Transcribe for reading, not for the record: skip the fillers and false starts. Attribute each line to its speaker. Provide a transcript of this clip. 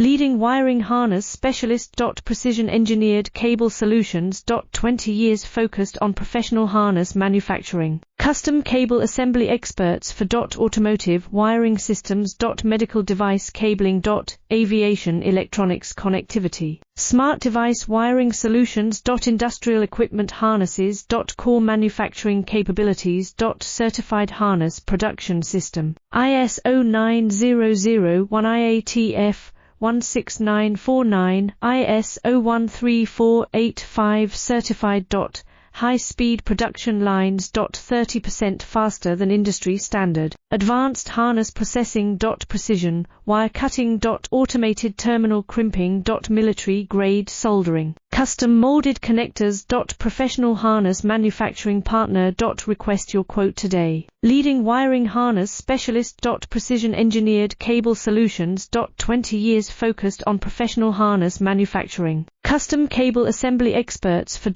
Speaker 1: Leading wiring harness specialist. Precision engineered cable solutions. 20 years focused on professional harness manufacturing. Custom cable assembly experts for automotive wiring systems. Medical device cabling. Aviation electronics connectivity. Smart device wiring solutions. Industrial equipment harnesses. Core manufacturing capabilities. Certified harness production system. ISO 9001 IATF 16949, ISO 13485 certified. High-speed production lines. 30% faster than industry standard. Advanced harness processing. Precision wire cutting. Automated terminal crimping. Military-grade soldering. Custom molded connectors. Professional harness manufacturing partner. Request your quote today. Leading wiring harness specialist. Precision engineered cable solutions. 20 years focused on professional harness manufacturing. Custom cable assembly experts for.